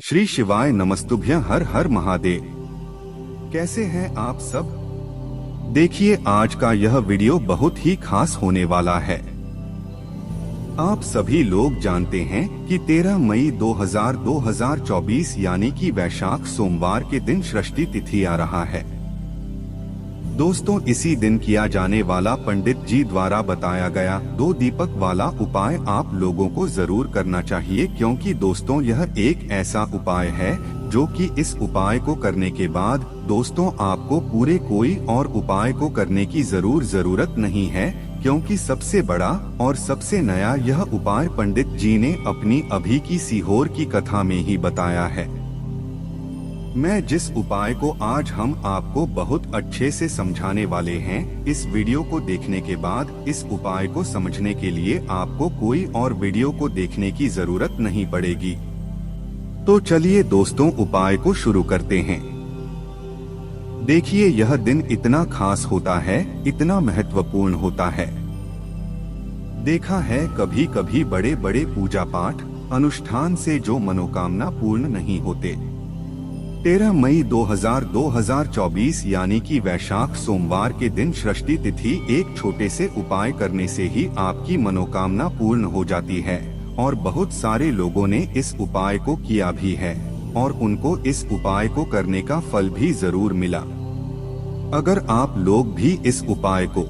श्री शिवाय नमस्तुभ्यं, हर हर महादेव। कैसे हैं आप सब? देखिए, आज का यह वीडियो बहुत ही खास होने वाला है। आप सभी लोग जानते हैं कि 13 मई 2024 यानी कि वैशाख सोमवार के दिन षष्ठी तिथि आ रहा है। दोस्तों, इसी दिन किया जाने वाला पंडित जी द्वारा बताया गया 2 दीपक वाला उपाय आप लोगों को जरूर करना चाहिए, क्योंकि दोस्तों यह एक ऐसा उपाय है जो कि इस उपाय को करने के बाद दोस्तों आपको पूरे कोई और उपाय को करने की जरूरत नहीं है, क्योंकि सबसे बड़ा और सबसे नया यह उपाय पंडित जी ने अपनी अभी की सीहोर की कथा में ही बताया है। मैं जिस उपाय को आज हम आपको बहुत अच्छे से समझाने वाले हैं, इस वीडियो को देखने के बाद इस उपाय को समझने के लिए आपको कोई और वीडियो को देखने की जरूरत नहीं पड़ेगी। तो चलिए दोस्तों, उपाय को शुरू करते हैं। देखिए, यह दिन इतना खास होता है, इतना महत्वपूर्ण होता है। देखा है कभी कभी बड़े बड़े पूजा पाठ अनुष्ठान से जो मनोकामना पूर्ण नहीं होते। 13 मई 2024 यानी कि वैशाख सोमवार के दिन षष्ठी तिथि एक छोटे से उपाय करने से ही आपकी मनोकामना पूर्ण हो जाती है, और बहुत सारे लोगों ने इस उपाय को किया भी है और उनको इस उपाय को करने का फल भी जरूर मिला। अगर आप लोग भी इस उपाय को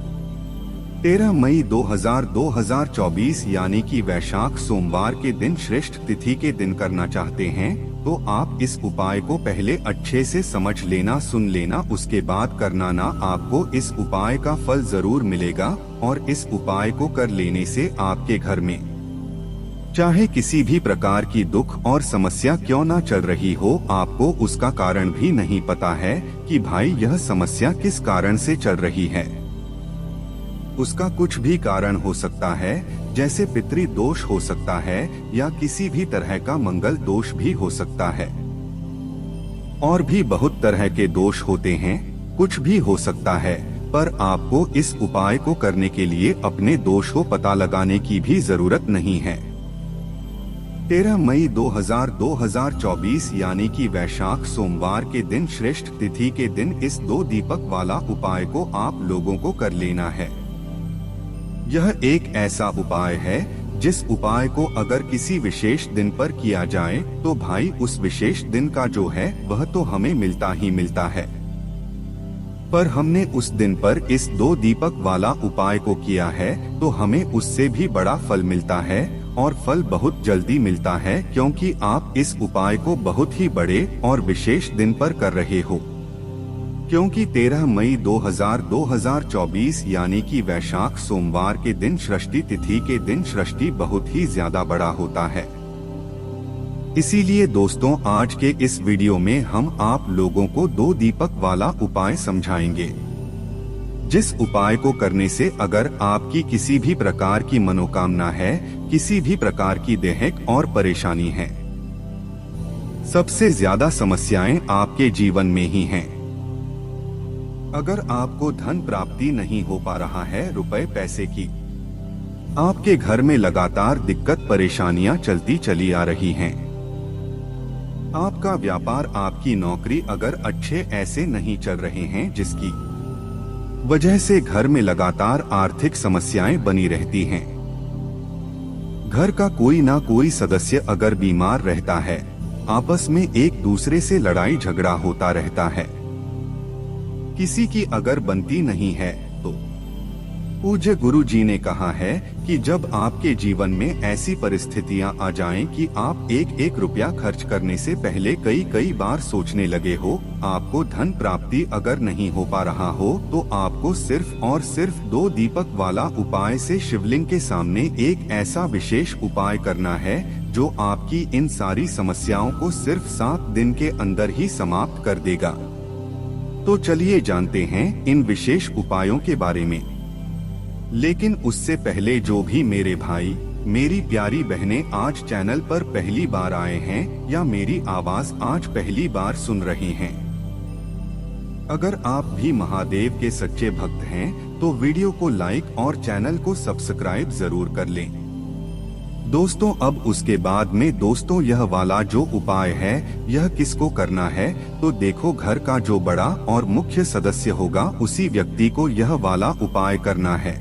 13 मई 2024 यानी कि वैशाख सोमवार के दिन श्रेष्ठ तिथि के दिन करना चाहते हैं, तो आप इस उपाय को पहले अच्छे से समझ लेना, सुन लेना, उसके बाद करना ना। आपको इस उपाय का फल जरूर मिलेगा, और इस उपाय को कर लेने से आपके घर में चाहे किसी भी प्रकार की दुख और समस्या क्यों ना चल रही हो, आपको उसका कारण भी नहीं पता है कि भाई यह समस्या किस कारण से चल रही है। उसका कुछ भी कारण हो सकता है, जैसे पितृ दोष हो सकता है या किसी भी तरह का मंगल दोष भी हो सकता है, और भी बहुत तरह के दोष होते हैं, कुछ भी हो सकता है। पर आपको इस उपाय को करने के लिए अपने दोष को पता लगाने की भी जरूरत नहीं है। 13 मई 2024 यानी कि वैशाख सोमवार के दिन श्रेष्ठ तिथि के दिन इस 2 दीपक वाला उपाय को आप लोगों को कर लेना है। यह एक ऐसा उपाय है जिस उपाय को अगर किसी विशेष दिन पर किया जाए तो भाई उस विशेष दिन का जो है वह तो हमें मिलता ही मिलता है। पर हमने उस दिन पर इस 2 दीपक वाला उपाय को किया है तो हमें उससे भी बड़ा फल मिलता है, और फल बहुत जल्दी मिलता है, क्योंकि आप इस उपाय को बहुत ही बड़े और विशेष दिन पर कर रहे हो। क्योंकि 13 मई 2024 यानी कि वैशाख सोमवार के दिन षष्ठी तिथि के दिन षष्ठी बहुत ही ज्यादा बड़ा होता है। इसीलिए दोस्तों, आज के इस वीडियो में हम आप लोगों को 2 दीपक वाला उपाय समझाएंगे, जिस उपाय को करने से अगर आपकी किसी भी प्रकार की मनोकामना है, किसी भी प्रकार की दैहिक और परेशानी है, सबसे ज्यादा समस्याएं आपके जीवन में ही हैं। अगर आपको धन प्राप्ति नहीं हो पा रहा है, रुपए पैसे की आपके घर में लगातार दिक्कत परेशानियां चलती चली आ रही हैं, आपका व्यापार, आपकी नौकरी अगर अच्छे ऐसे नहीं चल रहे हैं, जिसकी वजह से घर में लगातार आर्थिक समस्याएं बनी रहती हैं, घर का कोई ना कोई सदस्य अगर बीमार रहता है, आपस में एक दूसरे से लड़ाई झगड़ा होता रहता है, किसी की अगर बनती नहीं है, तो पूज्य गुरु जी ने कहा है कि जब आपके जीवन में ऐसी परिस्थितियां आ जाएं कि आप एक रुपया खर्च करने से पहले कई बार सोचने लगे हो, आपको धन प्राप्ति अगर नहीं हो पा रहा हो, तो आपको सिर्फ और सिर्फ 2 दीपक वाला उपाय से शिवलिंग के सामने एक ऐसा विशेष उपाय करना है जो आपकी इन सारी समस्याओं को सिर्फ 7 दिन के अंदर ही समाप्त कर देगा। तो चलिए जानते हैं इन विशेष उपायों के बारे में। लेकिन उससे पहले जो भी मेरे भाई, मेरी प्यारी बहनें आज चैनल पर पहली बार आए हैं या मेरी आवाज आज पहली बार सुन रहे हैं, अगर आप भी महादेव के सच्चे भक्त हैं तो वीडियो को लाइक और चैनल को सब्सक्राइब जरूर कर लें। दोस्तों अब उसके बाद में दोस्तों यह वाला जो उपाय है यह किसको करना है, तो देखो घर का जो बड़ा और मुख्य सदस्य होगा उसी व्यक्ति को यह वाला उपाय करना है।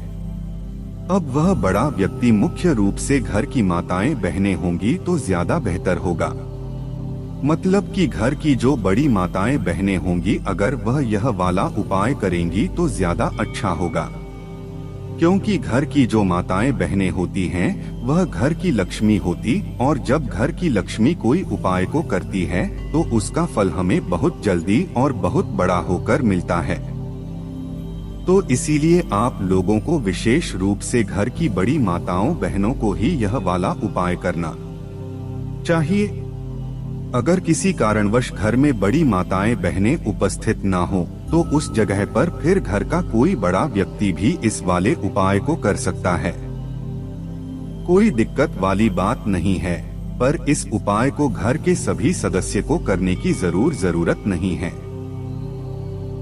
अब वह बड़ा व्यक्ति मुख्य रूप से घर की माताएं बहनें होंगी तो ज्यादा बेहतर होगा। मतलब कि घर की जो बड़ी माताएं बहनें होंगी अगर वह यह वाला उपाय करेंगी तो ज्यादा अच्छा होगा, क्योंकि घर की जो माताएं बहनें होती हैं वह घर की लक्ष्मी होती, और जब घर की लक्ष्मी कोई उपाय को करती है तो उसका फल हमें बहुत जल्दी और बहुत बड़ा होकर मिलता है। तो इसीलिए आप लोगों को विशेष रूप से घर की बड़ी माताओं बहनों को ही यह वाला उपाय करना चाहिए। अगर किसी कारणवश घर में बड़ी माताएं बहनें उपस्थित ना हो तो उस जगह पर फिर घर का कोई बड़ा व्यक्ति भी इस वाले उपाय को कर सकता है। कोई दिक्कत वाली बात नहीं है, पर इस उपाय को घर के सभी सदस्य को करने की जरूरत नहीं है।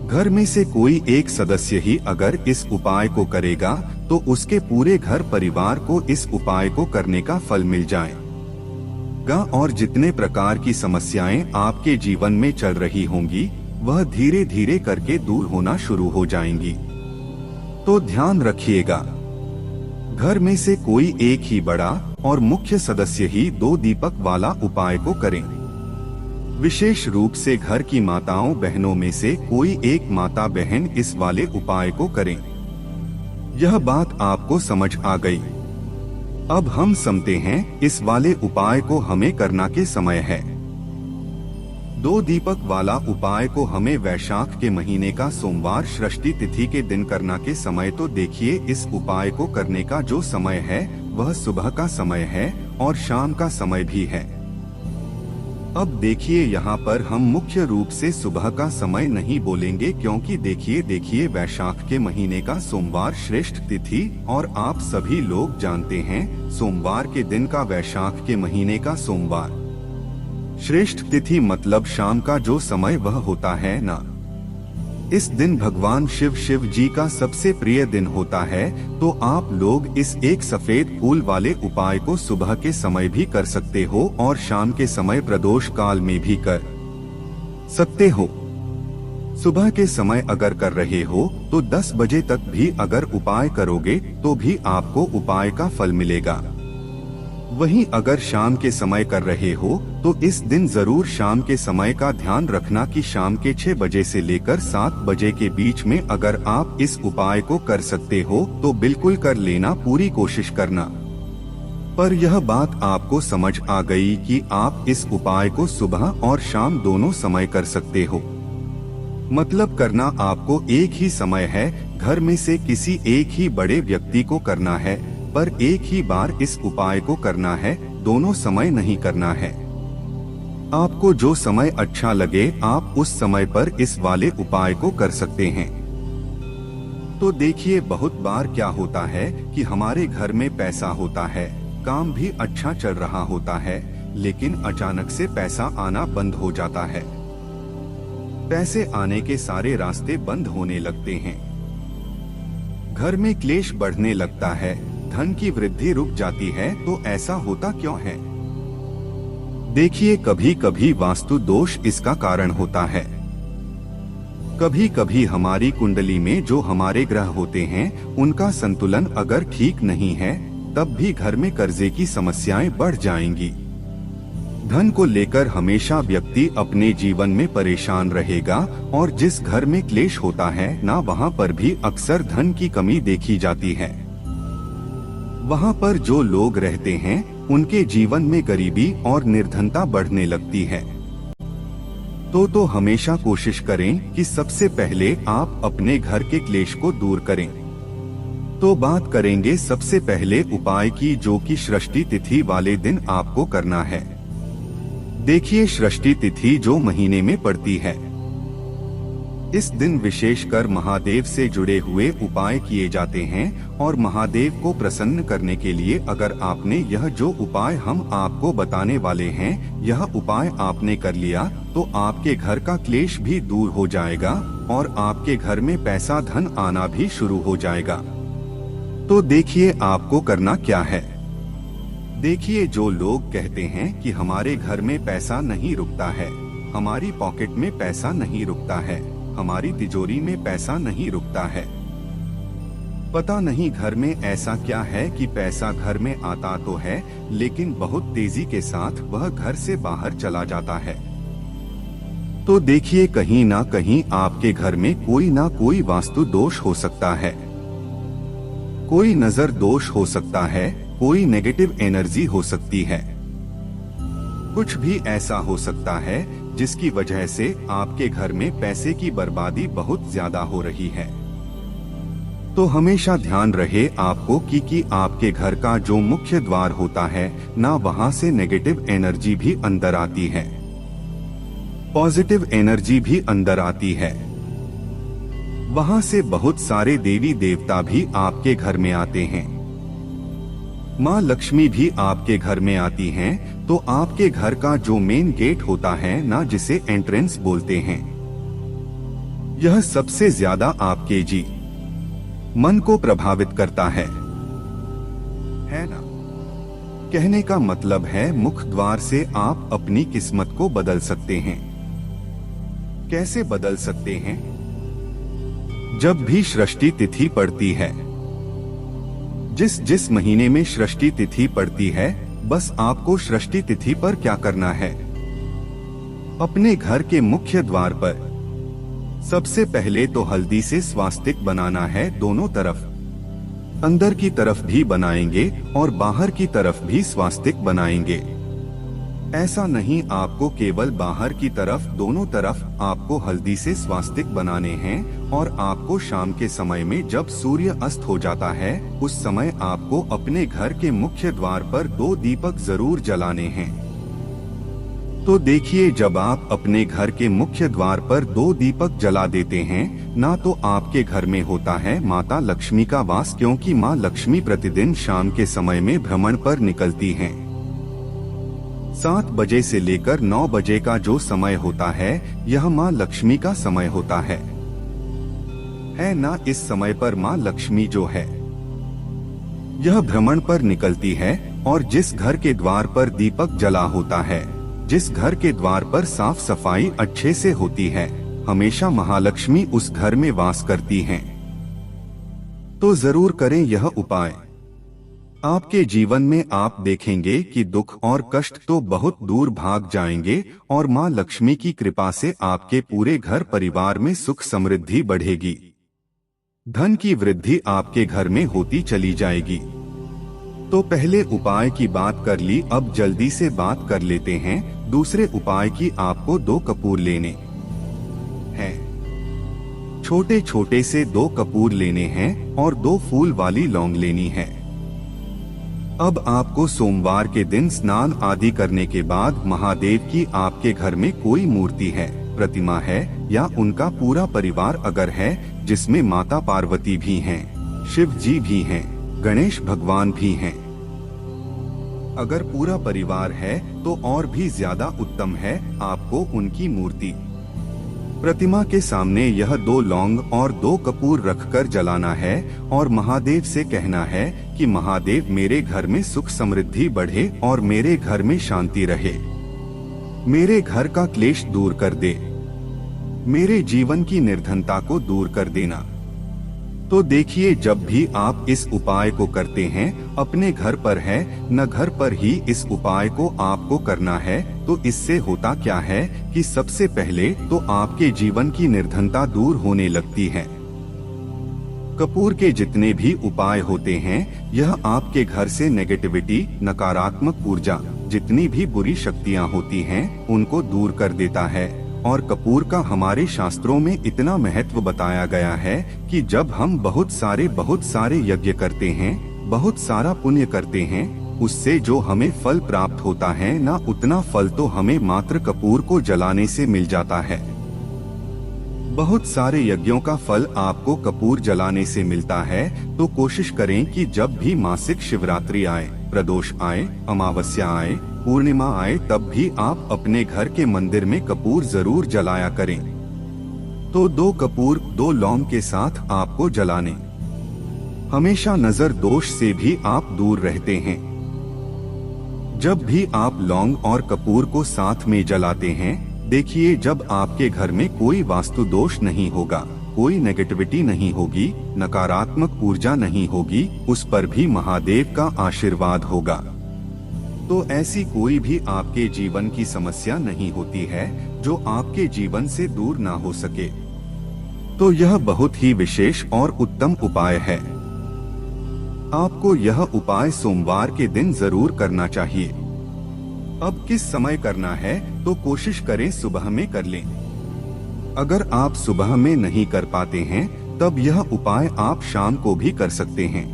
घर में से कोई एक सदस्य ही अगर इस उपाय को करेगा तो उसके पूरे घर परिवार को इस उपाय को करने का फल मिल जाएगा, और जितने प्रकार की समस्याएं आपके जीवन में चल रही होंगी वह धीरे धीरे करके दूर होना शुरू हो जाएंगी। तो ध्यान रखिएगा, घर में से कोई एक ही बड़ा और मुख्य सदस्य ही 2 दीपक वाला उपाय को करें। विशेष रूप से घर की माताओं बहनों में से कोई एक माता बहन इस वाले उपाय को करें। यह बात आपको समझ आ गई। अब हम समझते हैं इस वाले उपाय को हमें करना के समय है। 2 दीपक वाला उपाय को हमें वैशाख के महीने का सोमवार षष्ठी तिथि के दिन करना के समय। तो देखिए इस उपाय को करने का जो समय है वह सुबह का समय है और शाम का समय भी है। अब देखिए यहाँ पर हम मुख्य रूप से सुबह का समय नहीं बोलेंगे, क्योंकि देखिए वैशाख के महीने का सोमवार श्रेष्ठ तिथि, और आप सभी लोग जानते हैं सोमवार के दिन का वैशाख के महीने का सोमवार श्रेष्ठ तिथि शाम का जो समय वह होता है ना, इस दिन भगवान शिव जी का सबसे प्रिय दिन होता है। तो आप लोग इस एक सफेद फूल वाले उपाय को सुबह के समय भी कर सकते हो और शाम के समय प्रदोष काल में भी कर सकते हो। सुबह के समय अगर कर रहे हो तो 10 बजे तक भी अगर उपाय करोगे तो भी आपको उपाय का फल मिलेगा। वहीं अगर शाम के समय कर रहे हो तो इस दिन जरूर शाम के समय का ध्यान रखना कि शाम के 6 बजे से लेकर 7 बजे के बीच में अगर आप इस उपाय को कर सकते हो तो बिल्कुल कर लेना, पूरी कोशिश करना। पर यह बात आपको समझ आ गई कि आप इस उपाय को सुबह और शाम दोनों समय कर सकते हो। मतलब करना आपको एक ही समय है, घर में से किसी एक ही बड़े व्यक्ति को करना है, पर एक ही बार इस उपाय को करना है, दोनों समय नहीं करना है। आपको जो समय अच्छा लगे आप उस समय पर इस वाले उपाय को कर सकते हैं। तो देखिए बहुत बार क्या होता है कि हमारे घर में पैसा होता है, काम भी अच्छा चल रहा होता है, लेकिन अचानक से पैसा आना बंद हो जाता है। पैसे आने के सारे रास्ते बंद होने लगते हैं, घर में क्लेश बढ़ने लगता है, धन की वृद्धि रुक जाती है। तो ऐसा होता क्यों है? देखिए कभी कभी वास्तु दोष इसका कारण होता है। कभी कभी हमारी कुंडली में जो हमारे ग्रह होते हैं उनका संतुलन अगर ठीक नहीं है तब भी घर में कर्जे की समस्याएं बढ़ जाएंगी। धन को लेकर हमेशा व्यक्ति अपने जीवन में परेशान रहेगा, और जिस घर में क्लेश होता है ना वहाँ पर भी अक्सर धन की कमी देखी जाती है। वहाँ पर जो लोग रहते हैं उनके जीवन में गरीबी और निर्धनता बढ़ने लगती है। तो हमेशा कोशिश करें कि सबसे पहले आप अपने घर के क्लेश को दूर करें। तो बात करेंगे सबसे पहले उपाय की, जो कि षष्ठी तिथि वाले दिन आपको करना है। देखिए षष्ठी तिथि जो महीने में पड़ती है, इस दिन विशेषकर महादेव से जुड़े हुए उपाय किए जाते हैं, और महादेव को प्रसन्न करने के लिए अगर आपने यह जो उपाय हम आपको बताने वाले हैं यह उपाय आपने कर लिया तो आपके घर का क्लेश भी दूर हो जाएगा और आपके घर में पैसा धन आना भी शुरू हो जाएगा। तो देखिए आपको करना क्या है। देखिए, जो लोग कहते हैं कि हमारे घर में पैसा नहीं रुकता है, हमारी पॉकेट में पैसा नहीं रुकता है, हमारी तिजोरी में पैसा नहीं रुकता है, पता नहीं घर में ऐसा क्या है कि पैसा घर में आता तो है लेकिन बहुत तेजी के साथ वह घर से बाहर चला जाता है। तो देखिए, कहीं ना कहीं आपके घर में कोई ना कोई वास्तु दोष हो सकता है, कोई नजर दोष हो सकता है, कोई नेगेटिव एनर्जी हो सकती है, कुछ भी ऐसा हो सकता है जिसकी वजह से आपके घर में पैसे की बर्बादी बहुत ज्यादा हो रही है। तो हमेशा ध्यान रहे आपको कि आपके घर का जो मुख्य द्वार होता है ना, वहां से नेगेटिव एनर्जी भी अंदर आती है, पॉजिटिव एनर्जी भी अंदर आती है। वहां से बहुत सारे देवी देवता भी आपके घर में आते हैं, माँ लक्ष्मी भी आपके घर में आती हैं। तो आपके घर का जो मेन गेट होता है ना, जिसे एंट्रेंस बोलते हैं, यह सबसे ज्यादा आपके मन को प्रभावित करता है ना। कहने का मतलब है, मुख्य द्वार से आप अपनी किस्मत को बदल सकते हैं। कैसे बदल सकते हैं? जब भी षष्ठी तिथि पड़ती है, जिस महीने में षष्ठी तिथि पड़ती है, बस आपको षष्ठी तिथि पर क्या करना है, अपने घर के मुख्य द्वार पर सबसे पहले तो हल्दी से स्वास्तिक बनाना है, दोनों तरफ, अंदर की तरफ भी बनाएंगे और बाहर की तरफ भी स्वास्तिक बनाएंगे। ऐसा नहीं, आपको केवल बाहर की तरफ, दोनों तरफ आपको हल्दी से स्वास्तिक बनाने हैं। और आपको शाम के समय में जब सूर्य अस्त हो जाता है, उस समय आपको अपने घर के मुख्य द्वार पर 2 दीपक जरूर जलाने हैं। तो देखिए, जब आप अपने घर के मुख्य द्वार पर 2 दीपक जला देते हैं ना, तो आपके घर में होता है माता लक्ष्मी का वास, क्योंकि माँ लक्ष्मी प्रतिदिन शाम के समय में भ्रमण पर निकलती हैं। 7 बजे से लेकर 9 बजे का जो समय होता है, यह माँ लक्ष्मी का समय होता है ना। इस समय पर माँ लक्ष्मी जो है, यह भ्रमण पर निकलती है। और जिस घर के द्वार पर दीपक जला होता है, जिस घर के द्वार पर साफ सफाई अच्छे से होती है, हमेशा महालक्ष्मी उस घर में वास करती हैं। तो जरूर करें यह उपाय। आपके जीवन में आप देखेंगे कि दुख और कष्ट तो बहुत दूर भाग जाएंगे और माँ लक्ष्मी की कृपा से आपके पूरे घर परिवार में सुख समृद्धि बढ़ेगी, धन की वृद्धि आपके घर में होती चली जाएगी। तो पहले उपाय की बात कर ली, अब जल्दी से बात कर लेते हैं दूसरे उपाय की। आपको 2 कपूर लेने हैं, छोटे छोटे से 2 कपूर लेने हैं और 2 फूल वाली लौंग लेनी है। अब आपको सोमवार के दिन स्नान आदि करने के बाद महादेव की, आपके घर में कोई मूर्ति है, प्रतिमा है या उनका पूरा परिवार अगर है, जिसमें माता पार्वती भी हैं, शिव जी भी हैं, गणेश भगवान भी हैं, अगर पूरा परिवार है तो और भी ज्यादा उत्तम है। आपको उनकी मूर्ति, प्रतिमा के सामने यह 2 लौंग और 2 कपूर रखकर जलाना है और महादेव से कहना है कि महादेव, मेरे घर में सुख समृद्धि बढ़े और मेरे घर में शांति रहे, मेरे घर का क्लेश दूर कर दे, मेरे जीवन की निर्धनता को दूर कर देना। तो देखिए, जब भी आप इस उपाय को करते हैं, अपने घर पर है न घर पर ही इस उपाय को आपको करना है। तो इससे होता क्या है कि सबसे पहले तो आपके जीवन की निर्धनता दूर होने लगती है। कपूर के जितने भी उपाय होते हैं, यह आपके घर से नेगेटिविटी, नकारात्मक ऊर्जा, जितनी भी बुरी शक्तियां होती हैं, उनको दूर कर देता है। और कपूर का हमारे शास्त्रों में इतना महत्व बताया गया है कि जब हम बहुत सारे यज्ञ करते हैं, बहुत सारा पुण्य करते हैं, उससे जो हमें फल प्राप्त होता है ना, उतना फल तो हमें मात्र कपूर को जलाने से मिल जाता है। बहुत सारे यज्ञों का फल आपको कपूर जलाने से मिलता है। तो कोशिश करें कि जब भी मासिक शिवरात्रि आए, प्रदोष आए, अमावस्या आए, पूर्णिमा आए, तब भी आप अपने घर के मंदिर में कपूर जरूर जलाया करें। तो 2 कपूर 2 लौंग के साथ आपको जलाने। हमेशा नजर दोष से भी आप दूर रहते हैं। जब भी आप लौंग और कपूर को साथ में जलाते हैं, देखिए जब आपके घर में कोई वास्तु दोष नहीं होगा, कोई नेगेटिविटी नहीं होगी, नकारात्मक ऊर्जा नहीं होगी, उस पर भी महादेव का आशीर्वाद होगा। तो ऐसी कोई भी आपके जीवन की समस्या नहीं होती है जो आपके जीवन से दूर ना हो सके। तो यह बहुत ही विशेष और उत्तम उपाय है। आपको यह उपाय सोमवार के दिन जरूर करना चाहिए। अब किस समय करना है तो कोशिश करें सुबह में कर लें। अगर आप सुबह में नहीं कर पाते हैं तब यह उपाय आप शाम को भी कर सकते हैं।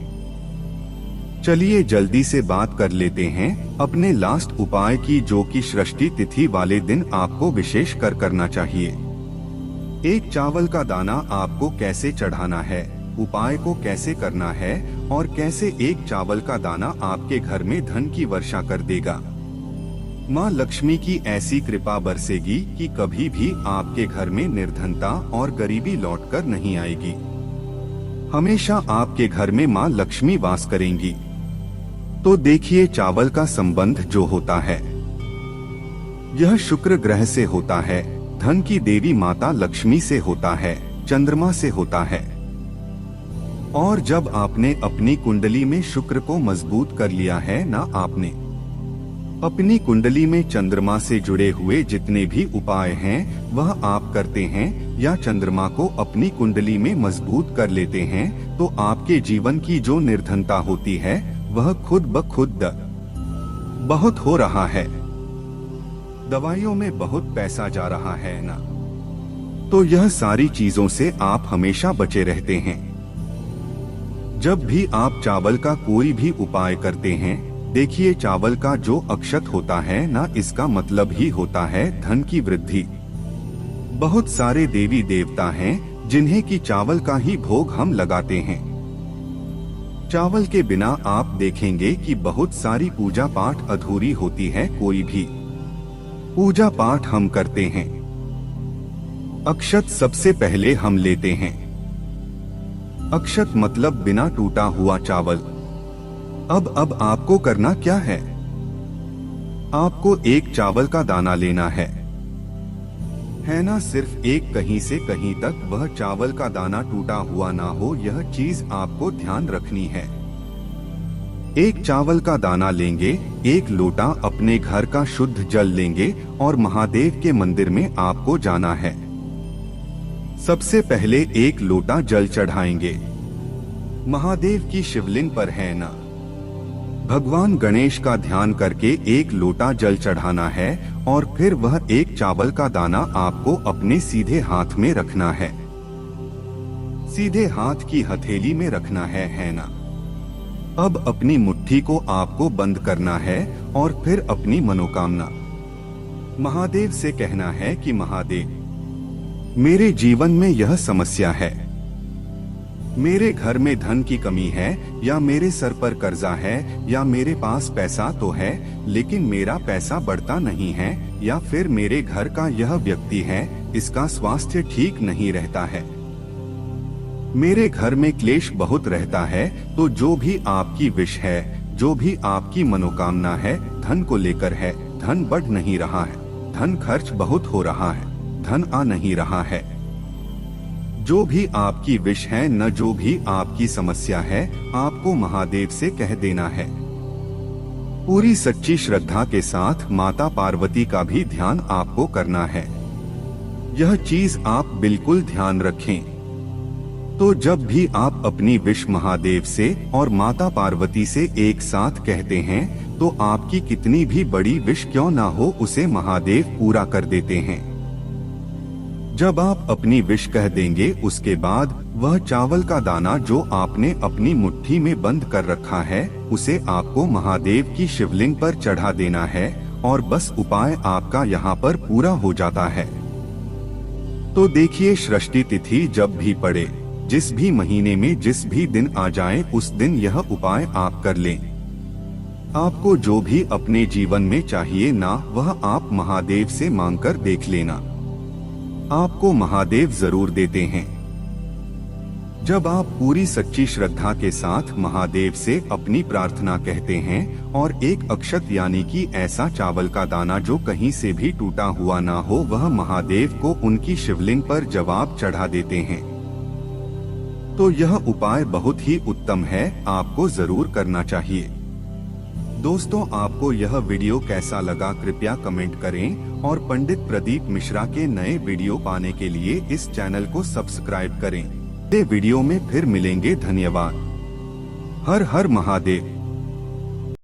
चलिए जल्दी से बात कर लेते हैं अपने लास्ट उपाय की, जो कि षष्ठी तिथि वाले दिन आपको विशेष कर करना चाहिए। एक चावल का दाना आपको कैसे चढ़ाना है, उपाय को कैसे करना है और कैसे एक चावल का दाना आपके घर में धन की वर्षा कर देगा। माँ लक्ष्मी की ऐसी कृपा बरसेगी कि कभी भी आपके घर में निर्धनता और गरीबी लौटकर नहीं आएगी। हमेशा आपके घर में माँ लक्ष्मी वास करेंगी। तो देखिए, चावल का संबंध जो होता है यह शुक्र ग्रह से होता है, धन की देवी माता लक्ष्मी से होता है, चंद्रमा से होता है। और जब आपने अपनी कुंडली में शुक्र को मजबूत कर लिया है ना, आपने अपनी कुंडली में चंद्रमा से जुड़े हुए जितने भी उपाय हैं वह आप करते हैं या चंद्रमा को अपनी कुंडली में मजबूत कर लेते हैं, तो आपके जीवन की जो निर्धनता होती है वह खुद ब खुद बहुत हो रहा है। दवाइयों में बहुत पैसा जा रहा है ना, तो यह सारी चीजों से आप हमेशा बचे रहते हैं। जब भी आप चावल का कोई भी उपाय करते हैं, देखिए चावल का जो अक्षत होता है ना, इसका मतलब ही होता है धन की वृद्धि। बहुत सारे देवी देवता हैं जिन्हें कि चावल का ही भोग हम लगाते हैं। चावल के बिना आप देखेंगे कि बहुत सारी पूजा पाठ अधूरी होती है। कोई भी पूजा पाठ हम करते हैं, अक्षत सबसे पहले हम लेते हैं। अक्षत मतलब बिना टूटा हुआ चावल। अब आपको करना क्या है, आपको एक चावल का दाना लेना है ना, सिर्फ एक, कहीं से कहीं तक वह चावल का दाना टूटा हुआ ना हो, यह चीज आपको ध्यान रखनी है। एक चावल का दाना लेंगे, एक लोटा अपने घर का शुद्ध जल लेंगे और महादेव के मंदिर में आपको जाना है। सबसे पहले एक लोटा जल चढ़ाएंगे महादेव की शिवलिंग पर, है ना। भगवान गणेश का ध्यान करके एक लोटा जल चढ़ाना है और फिर वह एक चावल का दाना आपको अपने सीधे हाथ में रखना है। सीधे हाथ की हथेली में रखना है ना। अब अपनी मुट्ठी को आपको बंद करना है और फिर अपनी मनोकामना महादेव से कहना है कि महादेव, मेरे जीवन में यह समस्या है, मेरे घर में धन की कमी है, या मेरे सर पर कर्जा है, या मेरे पास पैसा तो है लेकिन मेरा पैसा बढ़ता नहीं है, या फिर मेरे घर का यह व्यक्ति है, इसका स्वास्थ्य ठीक नहीं रहता है, मेरे घर में क्लेश बहुत रहता है। तो जो भी आपकी विश है, जो भी आपकी मनोकामना है, धन को लेकर है, धन बढ़ नहीं रहा है, धन खर्च बहुत हो रहा है, धन आ नहीं रहा है, जो भी आपकी विश है न, जो भी आपकी समस्या है, आपको महादेव से कह देना है। पूरी सच्ची श्रद्धा के साथ माता पार्वती का भी ध्यान आपको करना है। यह चीज आप बिल्कुल ध्यान रखें। तो जब भी आप अपनी विश महादेव से और माता पार्वती से एक साथ कहते हैं, तो आपकी कितनी भी बड़ी विश क्यों ना हो, उसे महादेव पूरा कर देते हैं। जब आप अपनी विश कह देंगे, उसके बाद वह चावल का दाना जो आपने अपनी मुट्ठी में बंद कर रखा है, उसे आपको महादेव की शिवलिंग पर चढ़ा देना है और बस उपाय आपका यहाँ पर पूरा हो जाता है। तो देखिए, षष्ठी तिथि जब भी पड़े, जिस भी महीने में जिस भी दिन आ जाए, उस दिन यह उपाय आप कर लें। आपको जो भी अपने जीवन में चाहिए ना, वह आप महादेव से मांगकर देख लेना, आपको महादेव जरूर देते हैं। जब आप पूरी सच्ची श्रद्धा के साथ महादेव से अपनी प्रार्थना कहते हैं और एक अक्षत यानी कि ऐसा चावल का दाना जो कहीं से भी टूटा हुआ ना हो वह महादेव को उनकी शिवलिंग पर जवाब चढ़ा देते हैं, तो यह उपाय बहुत ही उत्तम है, आपको जरूर करना चाहिए। दोस्तों, आपको यह वीडियो कैसा लगा कृपया कमेंट करें और पंडित प्रदीप मिश्रा के नए वीडियो पाने के लिए इस चैनल को सब्सक्राइब करें। अगले वीडियो में फिर मिलेंगे। धन्यवाद। हर हर महादेव।